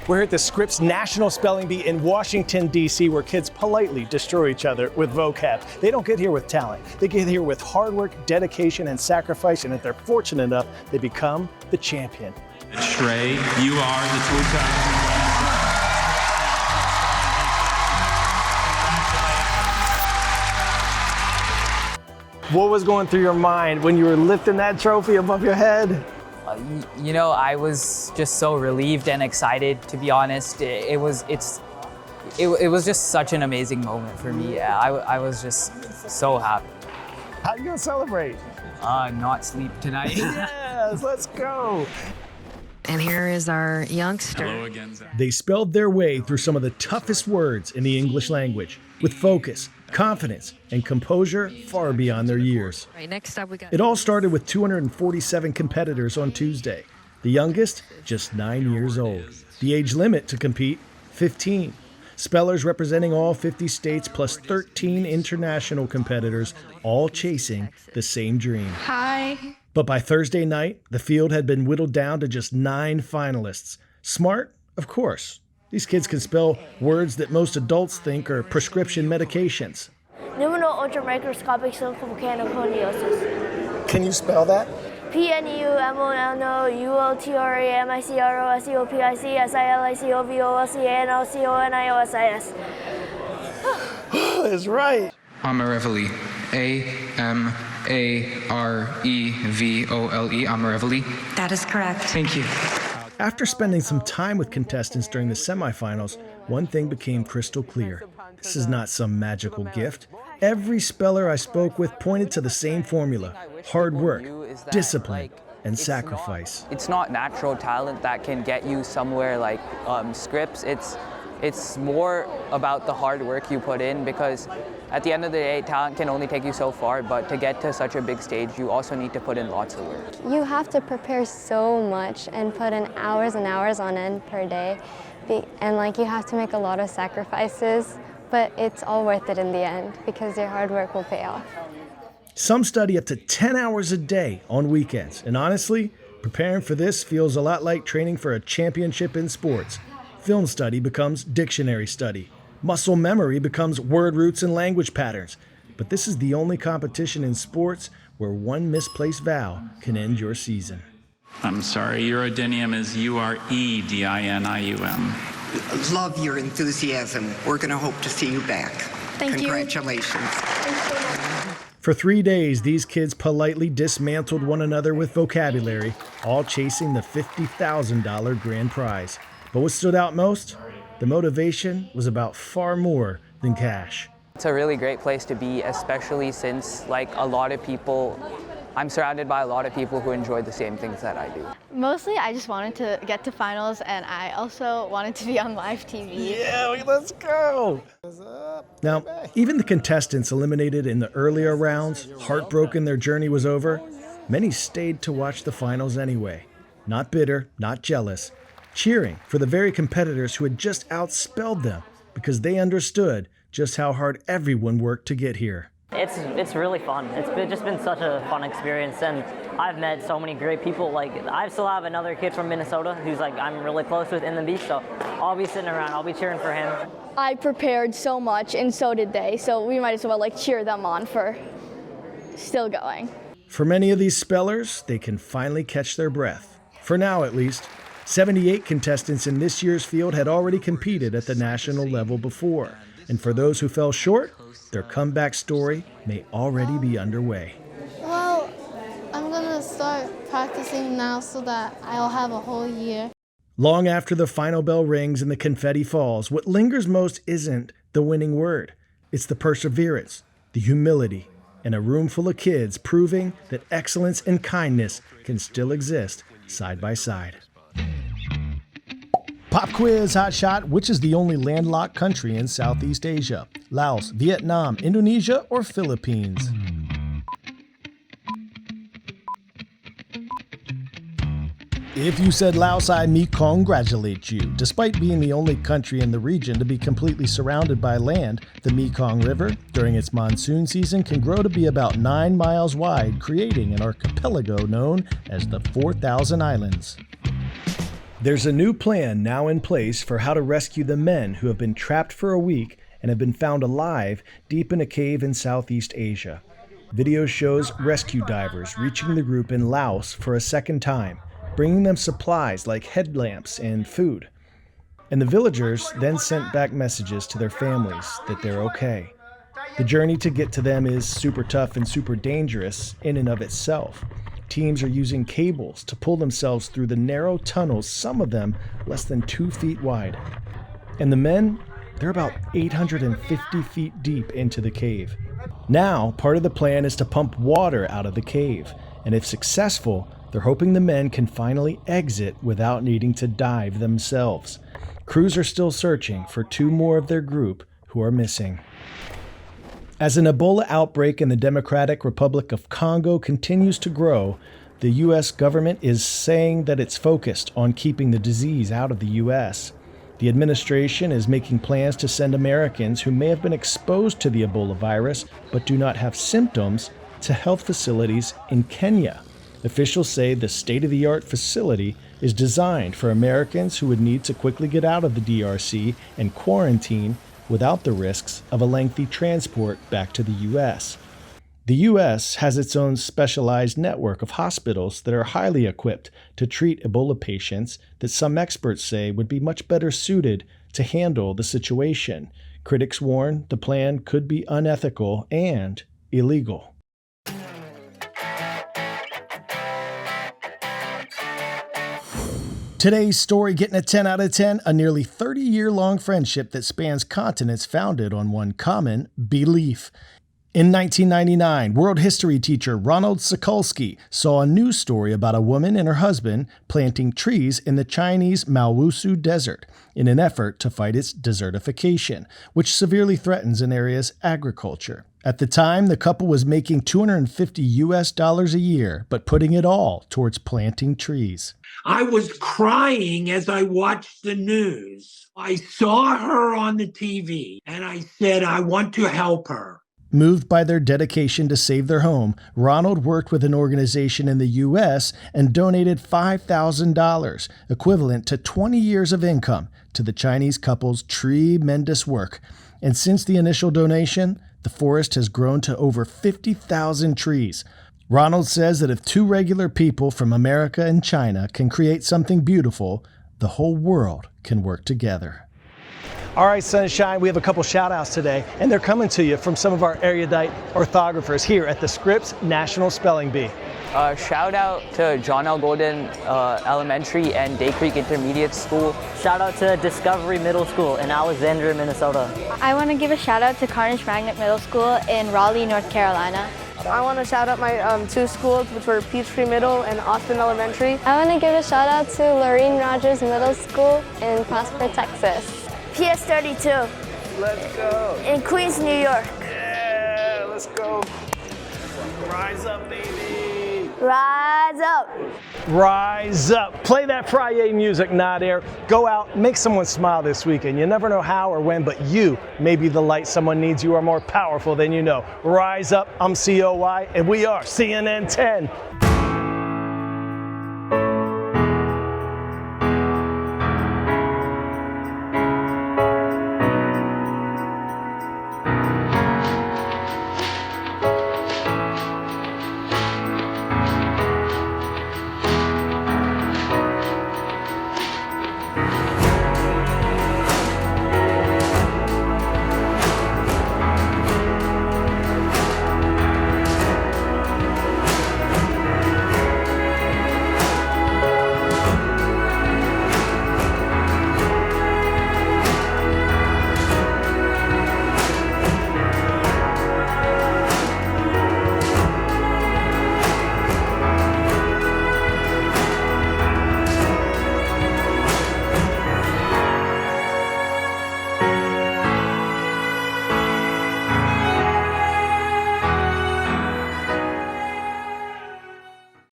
We're at the Scripps National Spelling Bee in Washington, D.C., where kids politely destroy each other with vocab. They don't get here with talent. They get here with hard work, dedication, and sacrifice, and if they're fortunate enough, they become the champion. Shrey, you are the two-time. What was going through your mind when you were lifting that trophy above your head? You know, I was just so relieved and excited, to be honest. It was just such an amazing moment for me. I was just so happy. How are you gonna celebrate? Not sleep tonight. Yes, let's go. And here is our youngster. Hello again, Zach. They spelled their way through some of the toughest words in the English language with focus, confidence, and composure far beyond their years. Right, next up we got... It all started with 247 competitors on Tuesday. The youngest, just 9 years old. The age limit to compete, 15. Spellers representing all 50 states plus 13 international competitors, all chasing the same dream. Hi. But by Thursday night, the field had been whittled down to just 9 finalists. Smart? Of course. These kids can spell words that most adults think are prescription medications. Pneumono-ultramicroscopic silicovolcanoconiosis. Can you spell that? PNEUMONOULTRAMICROSCOPICSILICOVOLCANOCONIOSIS. That's right. Amarevoli. A-M-A-R-E-V-O-L-E. Amarevoli. That is correct. Thank you. After spending some time with contestants during the semifinals, one thing became crystal clear. This is not some magical gift. Every speller I spoke with pointed to the same formula: hard work, discipline, and sacrifice. It's not natural talent that can get you somewhere like Scripps. It's more about the hard work you put in, because at the end of the day, talent can only take you so far, but to get to such a big stage, you also need to put in lots of work. You have to prepare so much and put in hours and hours on end per day. And you have to make a lot of sacrifices, but it's all worth it in the end because your hard work will pay off. Some study up to 10 hours a day on weekends. And honestly, preparing for this feels a lot like training for a championship in sports. Film study becomes dictionary study. Muscle memory becomes word roots and language patterns. But this is the only competition in sports where one misplaced vowel can end your season. I'm sorry, your addendum is UREDINIUM. Love your enthusiasm. We're going to hope to see you back. Thank you. Congratulations. For 3 days, these kids politely dismantled one another with vocabulary, all chasing the $50,000 grand prize. But what stood out most? The motivation was about far more than cash. It's a really great place to be, especially since I'm surrounded by a lot of people who enjoy the same things that I do. Mostly, I just wanted to get to finals, and I also wanted to be on live TV. Yeah, let's go! Now, even the contestants eliminated in the earlier rounds, heartbroken their journey was over, many stayed to watch the finals anyway. Not bitter, not jealous, cheering for the very competitors who had just outspelled them because they understood just how hard everyone worked to get here. It's really fun. It's just been such a fun experience, and I've met so many great people. I still have another kid from Minnesota who's I'm really close with in the beach, so I'll be sitting around, I'll be cheering for him. I prepared so much, and so did they, so we might as well cheer them on for still going. For many of these spellers, they can finally catch their breath. For now, at least. 78 contestants in this year's field had already competed at the national level before. And for those who fell short, their comeback story may already be underway. Well, I'm going to start practicing now so that I'll have a whole year. Long after the final bell rings and the confetti falls, what lingers most isn't the winning word. It's the perseverance, the humility, and a room full of kids proving that excellence and kindness can still exist side by side. Pop quiz, hot shot. Which is the only landlocked country in Southeast Asia? Laos, Vietnam, Indonesia, or Philippines? If you said Laos, I congratulate you. Despite being the only country in the region to be completely surrounded by land, the Mekong River, during its monsoon season, can grow to be about 9 miles wide, creating an archipelago known as the 4,000 Islands. There's a new plan now in place for how to rescue the men who have been trapped for a week and have been found alive deep in a cave in Southeast Asia. Video shows rescue divers reaching the group in Laos for a second time, bringing them supplies like headlamps and food. And the villagers then sent back messages to their families that they're okay. The journey to get to them is super tough and super dangerous in and of itself. Teams are using cables to pull themselves through the narrow tunnels, some of them less than 2 feet wide. And the men, they're about 850 feet deep into the cave. Now, part of the plan is to pump water out of the cave, and if successful, they're hoping the men can finally exit without needing to dive themselves. Crews are still searching for 2 more of their group who are missing. As an Ebola outbreak in the Democratic Republic of Congo continues to grow, the U.S. government is saying that it's focused on keeping the disease out of the U.S. The administration is making plans to send Americans who may have been exposed to the Ebola virus but do not have symptoms to health facilities in Kenya. Officials say the state-of-the-art facility is designed for Americans who would need to quickly get out of the DRC and quarantine without the risks of a lengthy transport back to the U.S. The U.S. has its own specialized network of hospitals that are highly equipped to treat Ebola patients that some experts say would be much better suited to handle the situation. Critics warn the plan could be unethical and illegal. Today's story getting a 10 out of 10, a nearly 30-year-long friendship that spans continents founded on one common belief. In 1999, world history teacher Ronald Sikulski saw a news story about a woman and her husband planting trees in the Chinese Maowusu Desert in an effort to fight its desertification, which severely threatens an area's agriculture. At the time, the couple was making $250 a year, but putting it all towards planting trees. I was crying as I watched the news. I saw her on the TV and I said, I want to help her. Moved by their dedication to save their home, Ronald worked with an organization in the U.S. and donated $5,000, equivalent to 20 years of income, to the Chinese couple's tremendous work. And since the initial donation, the forest has grown to over 50,000 trees. Ronald says that if 2 regular people from America and China can create something beautiful, the whole world can work together. All right, Sunshine, we have a couple shout-outs today, and they're coming to you from some of our erudite orthographers here at the Scripps National Spelling Bee. Shout out to John L. Golden Elementary and Day Creek Intermediate School. Shout out to Discovery Middle School in Alexandria, Minnesota. I want to give a shout out to Carnage Magnet Middle School in Raleigh, North Carolina. I want to shout out my 2 schools, which were Peachtree Middle and Austin Elementary. I want to give a shout out to Lorraine Rogers Middle School in Prosper, Texas. PS32. Let's go. In Queens, New York. Yeah, let's go. Rise up, baby. Rise up. Rise up. Play that Friday music, Nadir. Go out, make someone smile this weekend. You never know how or when, but you may be the light someone needs. You are more powerful than you know. Rise up. I'm COY, and we are CNN 10.